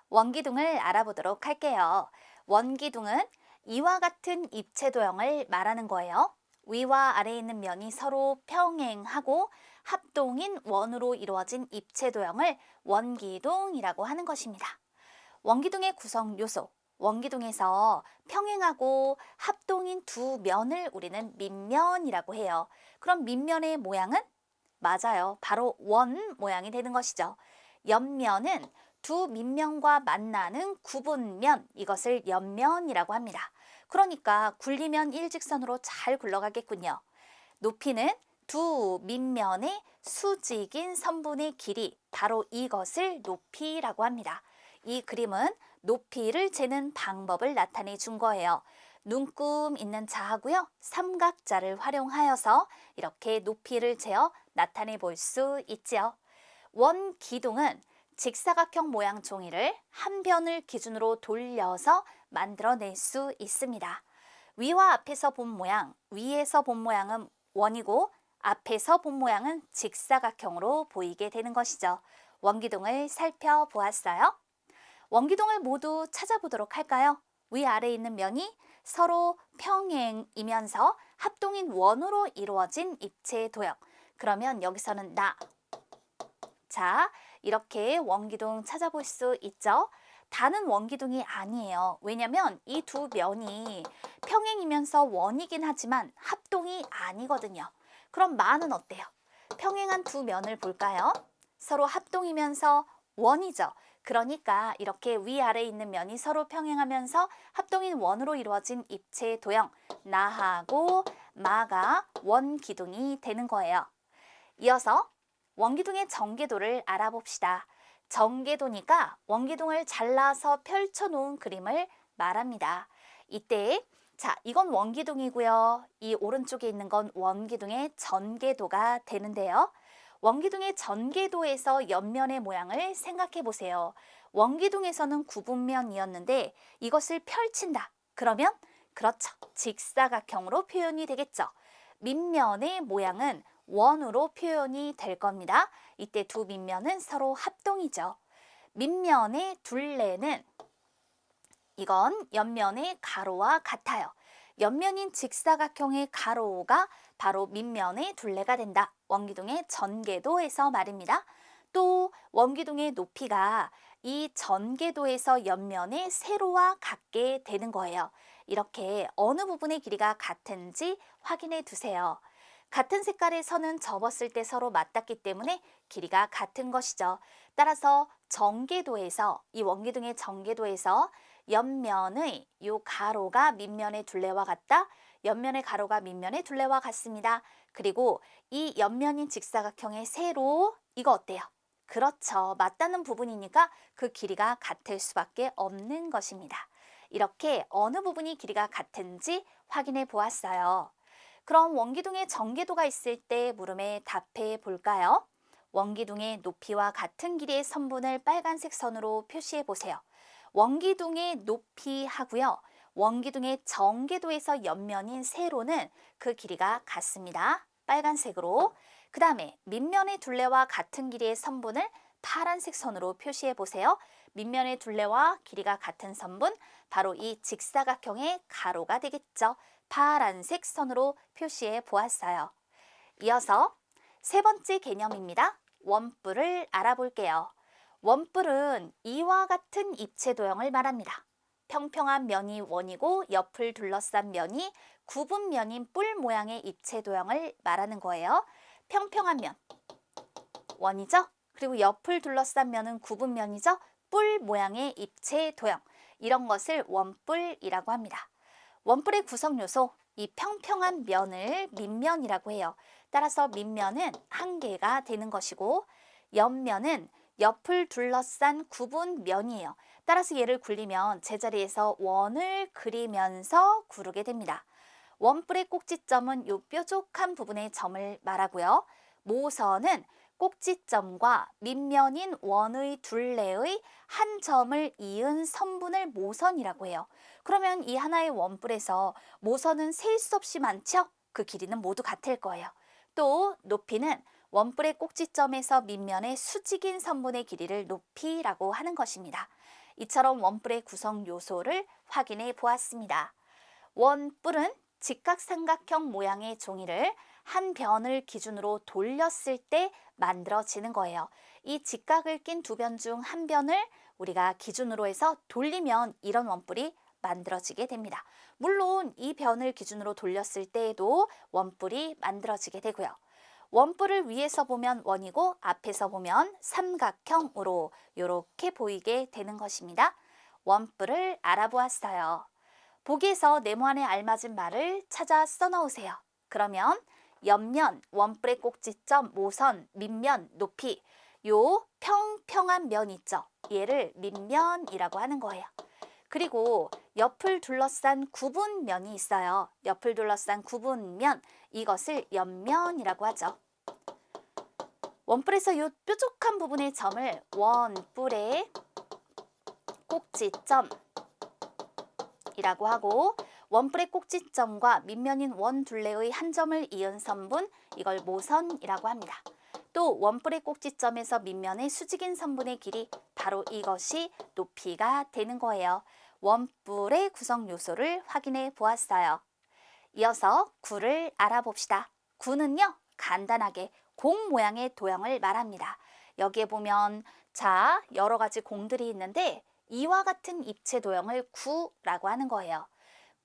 원기둥을 알아보도록 할게요. 원기둥은 이와 같은 입체 도형을 말하는 거예요. 위와 아래에 있는 면이 서로 평행하고 합동인 원으로 이루어진 입체 도형을 원기둥이라고 하는 것입니다. 원기둥의 구성 요소, 원기둥에서 평행하고 합동인 두 면을 우리는 밑면이라고 해요. 그럼 밑면의 모양은? 맞아요. 바로 원 모양이 되는 것이죠. 옆면은 두 밑면과 만나는 구분면, 이것을 옆면이라고 합니다. 그러니까 굴리면 일직선으로 잘 굴러가겠군요. 높이는 두 밑면의 수직인 선분의 길이, 바로 이것을 높이라고 합니다. 이 그림은 높이를 재는 방법을 나타내 준 거예요. 눈금 있는 자하고요. 삼각자를 활용하여서 이렇게 높이를 재어 나타내 볼 수 있지요. 원기둥은 직사각형 모양 종이를 한 변을 기준으로 돌려서 만들어낼 수 있습니다. 위와 앞에서 본 모양, 위에서 본 모양은 원이고 앞에서 본 모양은 직사각형으로 보이게 되는 것이죠. 원기둥을 살펴보았어요. 원기둥을 모두 찾아보도록 할까요? 위아래에 있는 면이 서로 평행이면서 합동인 원으로 이루어진 입체 도형. 그러면 여기서는 나. 자, 이렇게 원기둥 찾아볼 수 있죠? 다는 원기둥이 아니에요. 왜냐면 이 두 면이 평행이면서 원이긴 하지만 합동이 아니거든요. 그럼 마는 어때요? 평행한 두 면을 볼까요? 서로 합동이면서 원이죠. 그러니까 이렇게 위아래에 있는 면이 서로 평행하면서 합동인 원으로 이루어진 입체 도형, 나하고 마가 원기둥이 되는 거예요. 이어서 원기둥의 전개도를 알아봅시다. 전개도니까 원기둥을 잘라서 펼쳐놓은 그림을 말합니다. 이때 이건 원기둥이고요. 이 오른쪽에 있는 건 원기둥의 전개도가 되는데요. 원기둥의 전개도에서 옆면의 모양을 생각해 보세요. 원기둥에서는 구분면이었는데 이것을 펼친다. 그러면 그렇죠. 직사각형으로 표현이 되겠죠. 밑면의 모양은 원으로 표현이 될 겁니다. 이때 두 밑면은 서로 합동이죠. 밑면의 둘레는 이건 옆면의 가로와 같아요. 옆면인 직사각형의 가로가 바로 밑면의 둘레가 된다. 원기둥의 전개도에서 말입니다. 또 원기둥의 높이가 이 전개도에서 옆면의 세로와 같게 되는 거예요. 이렇게 어느 부분의 길이가 같은지 확인해 두세요. 같은 색깔의 선은 접었을 때 서로 맞닿기 때문에 길이가 같은 것이죠. 따라서 전개도에서, 이 원기둥의 전개도에서 옆면의 이 가로가 밑면의 둘레와 같다. 옆면의 가로가 밑면의 둘레와 같습니다. 그리고 이 옆면인 직사각형의 세로, 이거 어때요? 그렇죠. 맞닿는 부분이니까 그 길이가 같을 수밖에 없는 것입니다. 이렇게 어느 부분이 길이가 같은지 확인해 보았어요. 그럼 원기둥의 전개도가 있을 때 물음에 답해 볼까요? 원기둥의 높이와 같은 길이의 선분을 빨간색 선으로 표시해 보세요. 원기둥의 높이하고요. 원기둥의 전개도에서 옆면인 세로는 그 길이가 같습니다. 빨간색으로. 그 다음에 밑면의 둘레와 같은 길이의 선분을 파란색 선으로 표시해 보세요. 밑면의 둘레와 길이가 같은 선분, 바로 이 직사각형의 가로가 되겠죠. 파란색 선으로 표시해 보았어요. 이어서 세 번째 개념입니다. 원뿔을 알아볼게요. 원뿔은 이와 같은 입체 도형을 말합니다. 평평한 면이 원이고 옆을 둘러싼 면이 구분면인 뿔 모양의 입체 도형을 말하는 거예요. 평평한 면, 원이죠? 그리고 옆을 둘러싼 면은 구분면이죠? 뿔 모양의 입체 도형, 이런 것을 원뿔이라고 합니다. 원뿔의 구성 요소, 이 평평한 면을 밑면이라고 해요. 따라서 밑면은 한 개가 되는 것이고 옆면은 옆을 둘러싼 구분면이에요. 따라서 얘를 굴리면 제자리에서 원을 그리면서 구르게 됩니다. 원뿔의 꼭지점은 요 뾰족한 부분의 점을 말하고요. 모선은 꼭지점과 밑면인 원의 둘레의 한 점을 이은 선분을 모선이라고 해요. 그러면 이 하나의 원뿔에서 모선은 셀 수 없이 많죠? 그 길이는 모두 같을 거예요. 또 높이는 원뿔의 꼭지점에서 밑면의 수직인 선분의 길이를 높이라고 하는 것입니다. 이처럼 원뿔의 구성 요소를 확인해 보았습니다. 원뿔은 직각삼각형 모양의 종이를 한 변을 기준으로 돌렸을 때 만들어지는 거예요. 이 직각을 낀 두 변 중 한 변을 우리가 기준으로 해서 돌리면 이런 원뿔이 만들어지게 됩니다. 물론 이 변을 기준으로 돌렸을 때에도 원뿔이 만들어지게 되고요. 원뿔을 위에서 보면 원이고 앞에서 보면 삼각형으로 이렇게 보이게 되는 것입니다. 원뿔을 알아보았어요. 보기에서 네모안에 알맞은 말을 찾아 써넣으세요. 그러면 옆면, 원뿔의 꼭지점, 모선, 밑면, 높이 요 평평한 면 있죠? 얘를 밑면이라고 하는 거예요. 그리고 옆을 둘러싼 구분면이 있어요. 옆을 둘러싼 구분면, 이것을 옆면이라고 하죠. 원뿔에서 이 뾰족한 부분의 점을 원뿔의 꼭지점 이라고 하고, 원뿔의 꼭지점과 밑면인 원 둘레의 한 점을 이은 선분, 이걸 모선이라고 합니다. 또 원뿔의 꼭지점에서 밑면의 수직인 선분의 길이, 바로 이것이 높이가 되는 거예요. 원뿔의 구성 요소를 확인해 보았어요. 이어서 구를 알아봅시다. 구는요, 간단하게 공 모양의 도형을 말합니다. 여기에 보면 여러 가지 공들이 있는데 이와 같은 입체 도형을 구라고 하는 거예요.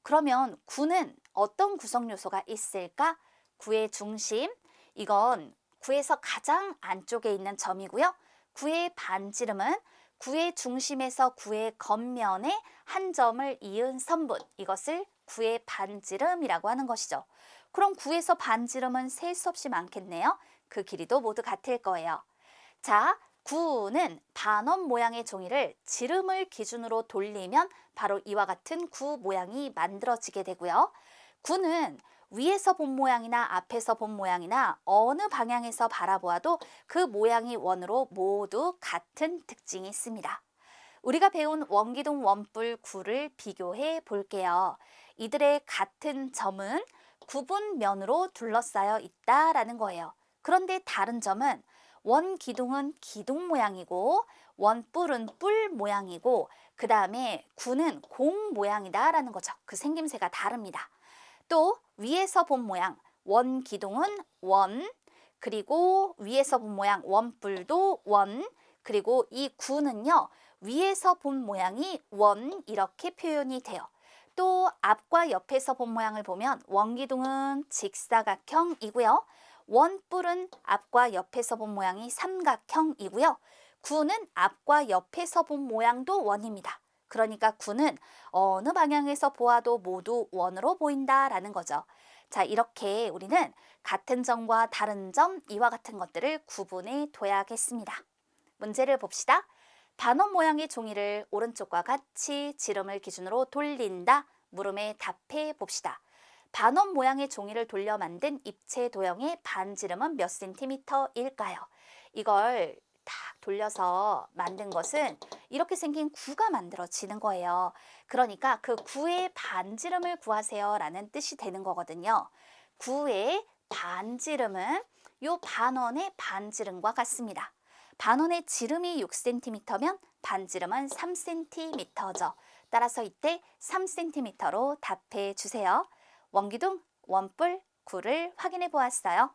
그러면 구는 어떤 구성 요소가 있을까? 구의 중심, 이건 구에서 가장 안쪽에 있는 점이고요. 구의 반지름은 구의 중심에서 구의 겉면에 한 점을 이은 선분, 이것을 구의 반지름이라고 하는 것이죠. 그럼 구에서 반지름은 셀 수 없이 많겠네요. 그 길이도 모두 같을 거예요. 구는 반원 모양의 종이를 지름을 기준으로 돌리면 바로 이와 같은 구 모양이 만들어지게 되고요. 구는 위에서 본 모양이나 앞에서 본 모양이나 어느 방향에서 바라보아도 그 모양이 원으로 모두 같은 특징이 있습니다. 우리가 배운 원기둥, 원뿔, 구를 비교해 볼게요. 이들의 같은 점은 구분면으로 둘러싸여 있다라는 거예요. 그런데 다른 점은 원기둥은 기둥 모양이고 원뿔은 뿔 모양이고 그 다음에 구는 공 모양이다라는 거죠. 그 생김새가 다릅니다. 또 위에서 본 모양, 원기둥은 원, 그리고 위에서 본 모양 원뿔도 원, 그리고 이 구는요, 위에서 본 모양이 원 이렇게 표현이 돼요. 또 앞과 옆에서 본 모양을 보면 원기둥은 직사각형이고요. 원뿔은 앞과 옆에서 본 모양이 삼각형이고요. 구는 앞과 옆에서 본 모양도 원입니다. 그러니까 구는 어느 방향에서 보아도 모두 원으로 보인다라는 거죠. 이렇게 우리는 같은 점과 다른 점, 이와 같은 것들을 구분해 둬야겠습니다. 문제를 봅시다. 반원 모양의 종이를 오른쪽과 같이 지름을 기준으로 돌린다. 물음에 답해 봅시다. 반원 모양의 종이를 돌려 만든 입체 도형의 반지름은 몇 센티미터일까요? 이걸 딱 돌려서 만든 것은 이렇게 생긴 구가 만들어지는 거예요. 그러니까 그 구의 반지름을 구하세요 라는 뜻이 되는 거거든요. 구의 반지름은 요 반원의 반지름과 같습니다. 반원의 지름이 6cm면 반지름은 3cm죠. 따라서 이때 3cm로 답해 주세요. 원기둥, 원뿔, 구를 확인해 보았어요.